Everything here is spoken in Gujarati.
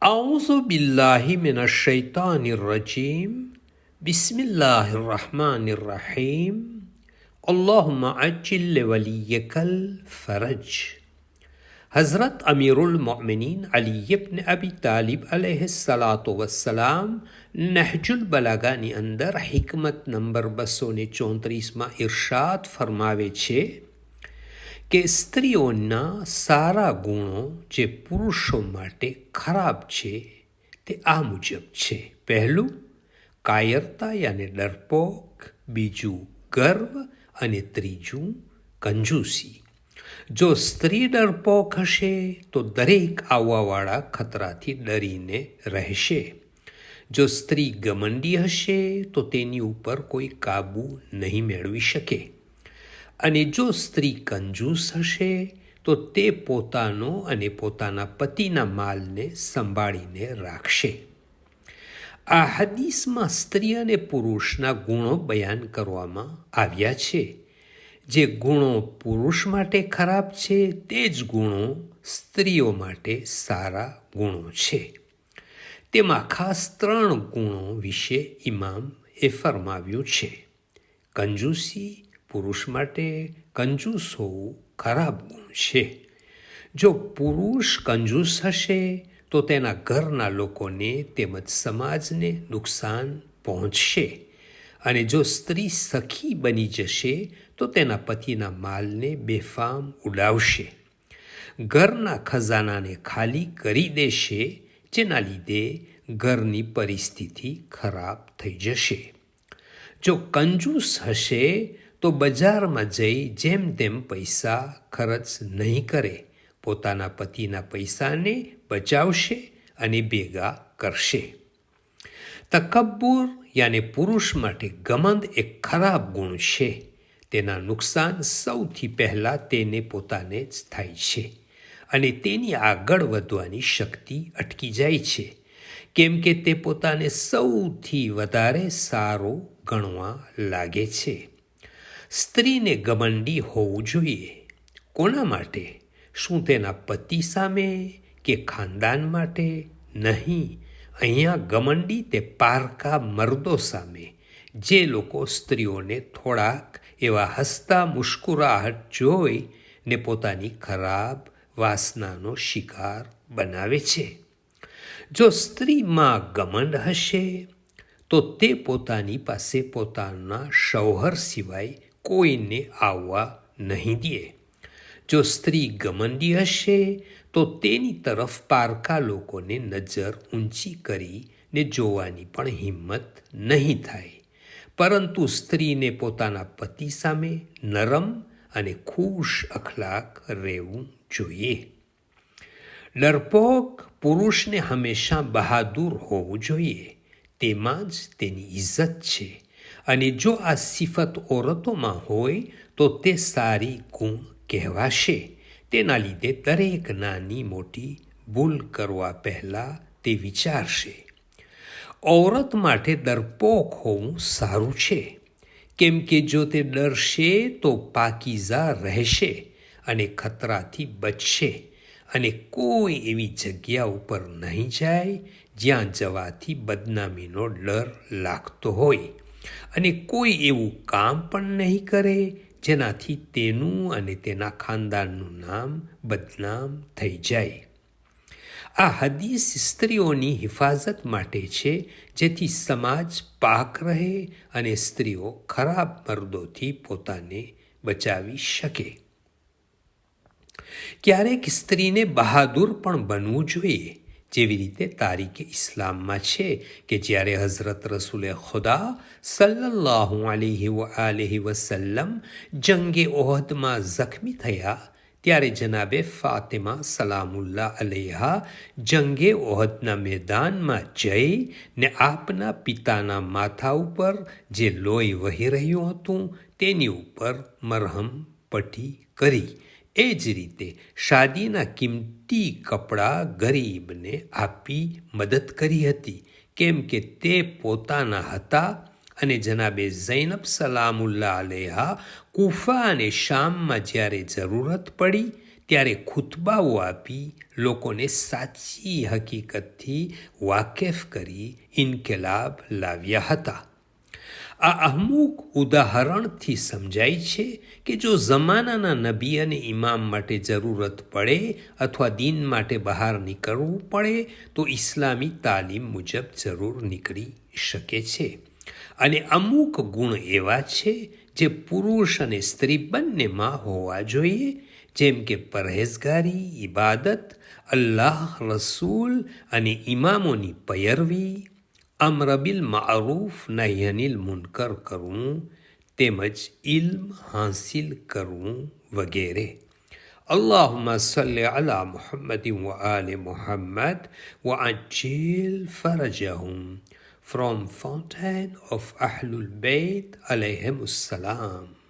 أعوذ بالله من الشيطان الرجيم بسم الله الرحمن الرحيم اللهم عجل لوليك الفرج. हज़रत अमीरुल मोमिनीन अली इब्न अबी तालिब अलैहिस्सलातु वस्सलाम नहजुल बलागाની અંદર हिकमत નંબર 234માં ઇરશાદ ફરમાવે છે કે સ્ત્રીઓના સારા ગુણો જે પુરુષો માટે ખરાબ છે તે આ મુજબ છે. પહેલું, કાયરતા યાને ડરપોક. બીજું, ગર્વ. અને ત્રીજું, કંજૂસી. જો સ્ત્રી ડરપોક હશે તો દરેક આવવાવાળા ખતરાથી ડરીને રહેશે. જો સ્ત્રી ઘમંડી હશે તો તેની ઉપર કોઈ કાબૂ નહીં મેળવી શકે. અને જો સ્ત્રી કંજૂસ હશે તો તે પોતાનો અને પોતાના પતિના માલને સંભાળીને રાખશે. આ હદીસમાં સ્ત્રી અને પુરુષના ગુણો બયાન કરવામાં આવ્યા છે. જે ગુણો પુરુષ માટે ખરાબ છે તે જ ગુણો સ્ત્રીઓ માટે સારા ગુણો છે. તેમાં ખાસ 3 ગુણો વિશે ઇમામ એ ફરમાવ્યું છે. કંજૂસી, પુરુષ માટે કંજૂસ હોવું ખરાબ ગુણ છે. જો પુરુષ કંજૂસ હશે તો તેના ઘરના લોકોને તેમજ સમાજને નુકસાન પહોંચશે. અને જો સ્ત્રી સખી બની જશે તો તેના પતિના માલને બેફામ ઉડાવશે. ઘરના ખજાનાને ખાલી કરી દેશે, જેના લીધે ઘરની પરિસ્થિતિ ખરાબ થઈ જશે. જો કંજૂસ હશે તો બજારમાં જઈ જેમ તેમ પૈસા ખર્ચ નહીં કરે, પોતાના પતિના પૈસાને બચાવશે અને ભેગા કરશે. તકબ્બુર યાને પુરુષ માટે ઘમંડ એક ખરાબ ગુણ છે. તેના નુકસાન સૌથી પહેલાં તેને પોતાને જ થાય છે અને તેની આગળ વધવાની શક્તિ અટકી જાય છે, કેમ કે તે પોતાને સૌથી વધારે સારો ગણવા લાગે છે. સ્ત્રીને ઘમંડી હોવું જોઈએ. કોના માટે? શું તેના પતિ સામે કે ખાનદાન માટે? નહીં. અહીંયા ઘમંડી તે પારકા મર્દો સામે, જે લોકો સ્ત્રીઓને થોડાક એવા હસતા મુસ્કુરાહટ જોઈ ને પોતાની ખરાબ વાસનાનો શિકાર બનાવે છે. જો સ્ત્રીમાં ઘમંડ હશે તો તે પોતાની પાસે પોતાના શૌહર સિવાય કોઈને આવવા નહીં દે. જો સ્ત્રી ઘમંડી હશે તો તેની તરફ પારકા લોકોને નજર ઊંચી કરીને જોવાની પણ હિંમત નહીં થાય. પરંતુ સ્ત્રીને પોતાના પતિ સામે નરમ અને ખુશ અખલાક રહેવું જોઈએ. ડરપોક પુરુષને હંમેશા બહાદુર હોવું જોઈએ. તેમાં જ તેની ઇજ્જત છે. અને જો આ સિફત ઓરતોમાં હોય તો તે સારી ગુણ કહેવાશે. તેના લીધે દરેક નાની મોટી ભૂલ કરવા પહેલાં તે વિચારશે. ઔરત માટે ડરપોક હોવું સારું છે, કેમ કે જો તે ડરશે તો પાકીઝા રહેશે અને ખતરાથી બચશે અને કોઈ એવી જગ્યા ઉપર નહીં જાય જ્યાં જવાથી બદનામીનો ડર લાગતો હોય, અને કોઈ એવું કામ પણ નહીં કરે જેનાથી તેનું અને તેના ખાનદાનનું નામ બદનામ થઈ જાય. આ હદીસ સ્ત્રીઓની હિફાજત માટે છે, જેથી સમાજ પાક રહે અને સ્ત્રીઓ ખરાબ મર્દોથી પોતાને બચાવી શકે. ક્યારેક સ્ત્રીને બહાદુર પણ બનવું જોઈએ, જેવી રીતે તારીખે ઇસ્લામમાં છે કે જ્યારે હઝરત રસૂલે ખુદા સલ્લલ્લાહુ અલૈહિ વસલ્લમ જંગે ઓહદમાં ઝખમી થયા ત્યારે જનાબે ફાતિમા સલામુલ્લાહ અલૈહા જંગે ઓહદના મેદાનમાં જઈ ને આપના પિતાના માથા ઉપર જે લોહી વહી રહ્યું હતું તેની ઉપર મરહમ પટ્ટી કરી. એ જ રીતે શાદીના કિંમતી કપડાં ગરીબને આપી મદદ કરી હતી, કેમ કે તે પોતાના હતા અને જનાબે ઝૈનબ સલામુલ્લાહ અલૈહા કૂફા અને શામમાં જ્યારે જરૂરત પડી ત્યારે ખુતબાઓ આપી લોકોને સાચી હકીકતથી વાકેફ કરી ઇન્કલાબ લાવ્યા હતા. આ અમુક ઉદાહરણથી સમજાય છે કે જો જમાનાના નબી અને ઇમામ માટે જરૂરત પડે અથવા દીન માટે બહાર નીકળવું પડે તો ઇસ્લામી તાલીમ મુજબ જરૂર નીકળી શકે છે. અને અમુક ગુણ એવા છે જે પુરુષ અને સ્ત્રી બંનેમાં હોવા જોઈએ, જેમ કે પરહેઝગારી, ઇબાદત, અલ્લાહ, રસૂલ અને ઇમામોની પયરવી, અમ્ર બિલ મારૂફ નહી અનિલ મુનકર કરવું, તેમજ ઇલ્મ હાંસિલ કરવું વગેરે. અલ્લાહુમ્મા સલ્લી અલા મુહમ્મદ વ આલે મુહમ્મદ વ અજ્જિલ ફરજહુમ. From Fountain of Ahlul Bayt alayhimus salam.